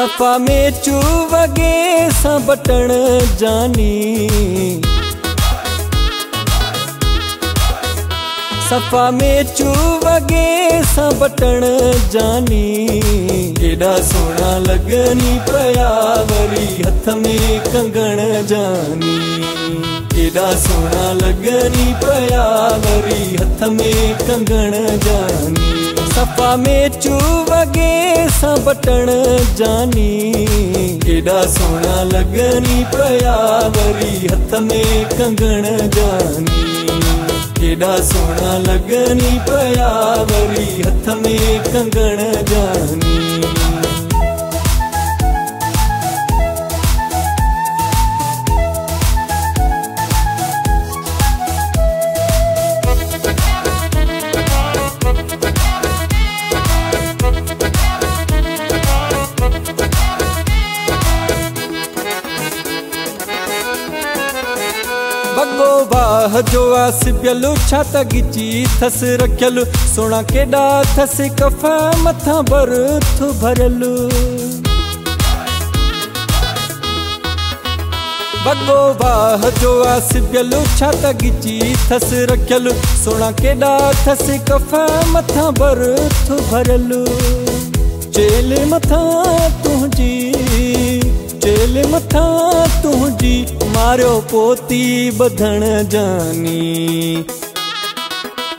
सफ़ा में चू वगे सा बटण जानी सफ़ा में चू वगे सा बटण जानी केॾा सोना लगनी पया वरी हथ में कंगण जानी केॾा सोना लगनी पया वरी हथ में कंगण जानी सफ़ा में चू वगे सा बटण जानी केॾा सोना लगनी पया वरी हथ में कंगण जानी केॾा सोना लगनी पया वरी हथ में कंगण जानी बगो बाह जो आसिबियलु छाता गिची थस रखियलु सोना केॾा थस कफा मथा बरथ भरलु बगो बाह जो आसिबियलु छाता गिची थस रखियलु सोना केॾा थस कफा मथा बरथ भरलु चेल मथा तुंहिंजी चेल मथा तुंहिंजी मारियो पोती बधण जानी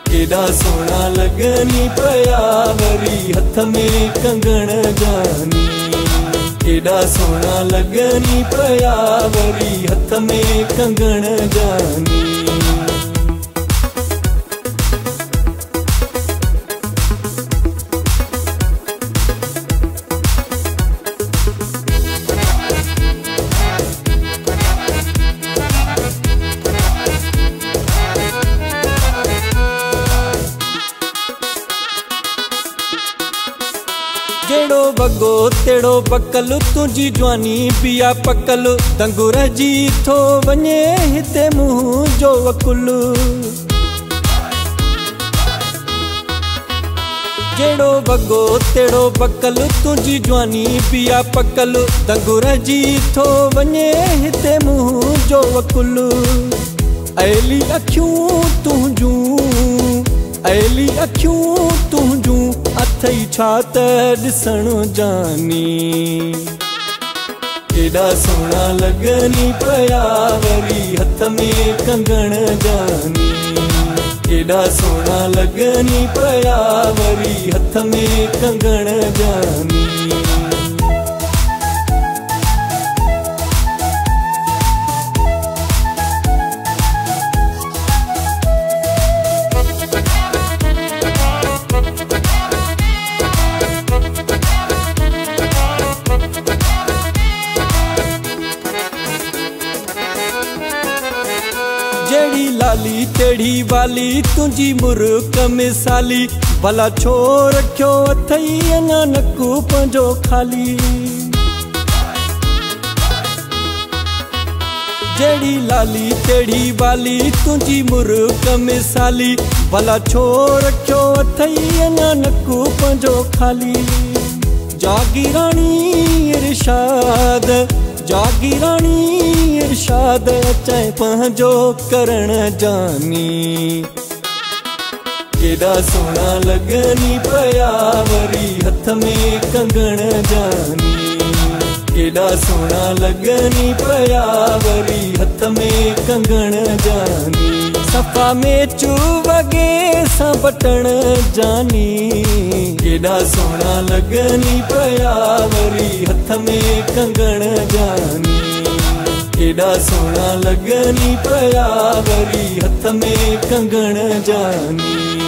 केॾा सोना लगनी पया वरी हथ में कंगण जानी केॾा सोना लगनी पया वरी हथ में कंगण जानी जेड़ो बगो तेड़ो बकलु तुझी जवानी पिया पकलु दंगु रहिजी थो वञे हिते मुंहुं जो वकुलु जेड़ो बगो तेड़ो बकलु तुझी जवानी पिया पकलु दंगु रहिजी थो वञे हिते मुंहुं जो वकुलु अयली अखियूं तुंहिंजूं अयली अखियूं तुंहिंजूं अथई छा त ॾिसण जानी केॾा सोना लगनी पया वरी हथ में कंगण जानी केॾा सोना लगनी पया वरी हथ में कंगण जानी जेड़ी लाली टेढ़ी वाली तुझी मुर्क मिसाली भला छो रखियो अथई अञा नकु पंहिंजो खाली जेड़ी लाली टेढ़ी वाली तुझी मुर्क मिसाली भला छो रखियो अथई अञा नकु पंहिंजो खाली जागीरानी इरशाद जागीरानी इरशाद चाहे पंहिंजो करण जानी केॾा सोना लगनी पया वरी हथ में कंगण जानी केॾा सोना लगनी पया वरी हथ में कंगण जानी सफ़ा में चू वगे सा बटण जानी केॾा सोना लगनी पया वरी हथ में कंगण जानी केॾा सोना लगनी पया वरी हथ में कंगण जानी।